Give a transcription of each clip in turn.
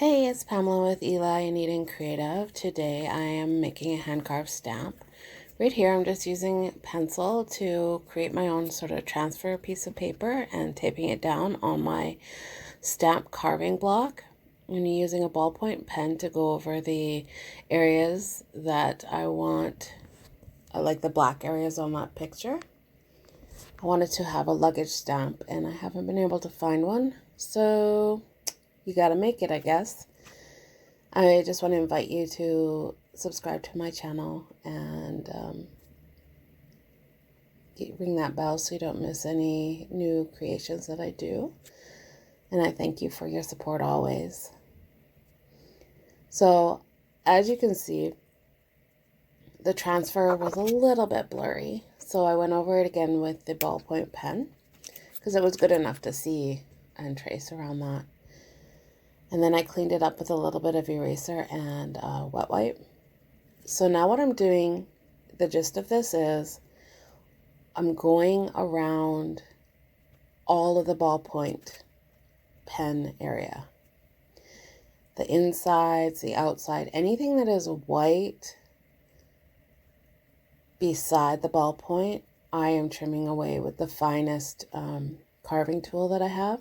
Hey, it's Pamela with Eli Eden Creative. Today I am making a hand-carved stamp. Right here I'm just using pencil to create my own sort of transfer piece of paper and taping it down on my stamp carving block. I'm using a ballpoint pen to go over the areas that I want, like the black areas on that picture. I wanted to have a luggage stamp and I haven't been able to find one, so you gotta make it, I guess. I just want to invite you to subscribe to my channel and ring that bell so you don't miss any new creations that I do. And I thank you for your support always. So, as you can see, the transfer was a little bit blurry. So I went over it again with the ballpoint pen because it was good enough to see and trace around that. And then I cleaned it up with a little bit of eraser and wet wipe. So now what I'm doing, the gist of this is, I'm going around all of the ballpoint pen area. The insides, the outside, anything that is white beside the ballpoint, I am trimming away with the finest carving tool that I have.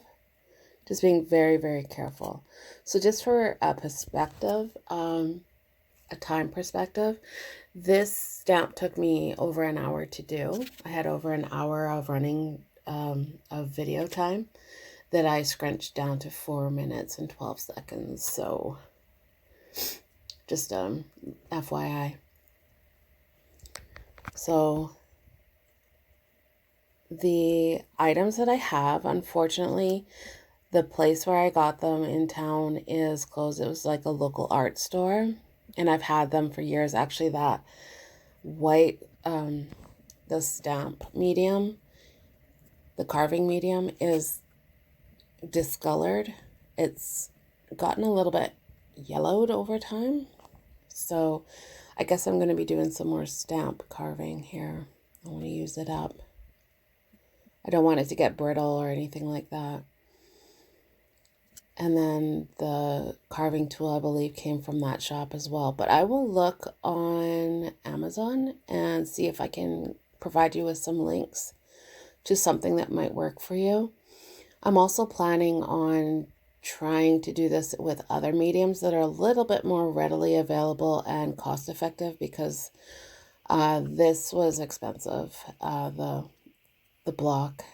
Just being very, very careful. So just for a perspective, a time perspective, this stamp took me over an hour to do. I had over an hour of running of video time that I scrunched down to 4 minutes and 12 seconds. So just FYI. So the items that I have, unfortunately, the place where I got them in town is closed. It was like a local art store, and I've had them for years. Actually, that white, the stamp medium, the carving medium is discolored. It's gotten a little bit yellowed over time. So I guess I'm going to be doing some more stamp carving here. I want to use it up. I don't want it to get brittle or anything like that. And then the carving tool, I believe, came from that shop as well. But I will look on Amazon and see if I can provide you with some links to something that might work for you. I'm also planning on trying to do this with other mediums that are a little bit more readily available and cost effective, because this was expensive, the block.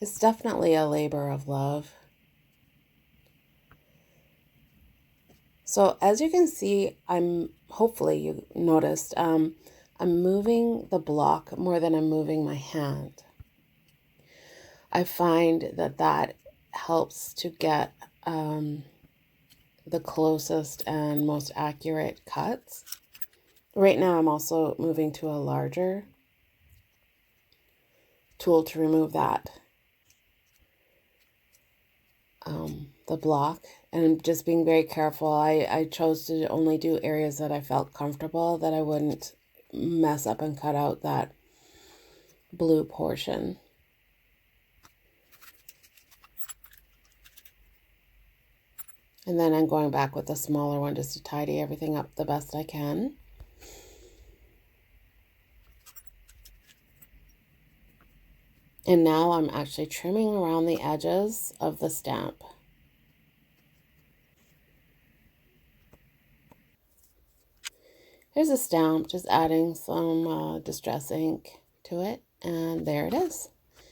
It's definitely a labor of love. So as you can see, hopefully you noticed, I'm moving the block more than I'm moving my hand. I find that helps to get the closest and most accurate cuts. Right now I'm also moving to a larger tool to remove that. The block, and just being very careful. I chose to only do areas that I felt comfortable, that I wouldn't mess up and cut out that blue portion. And then I'm going back with a smaller one just to tidy everything up the best I can. And now I'm actually trimming around the edges of the stamp. Here's a stamp, just adding some distress ink to it, and there it is.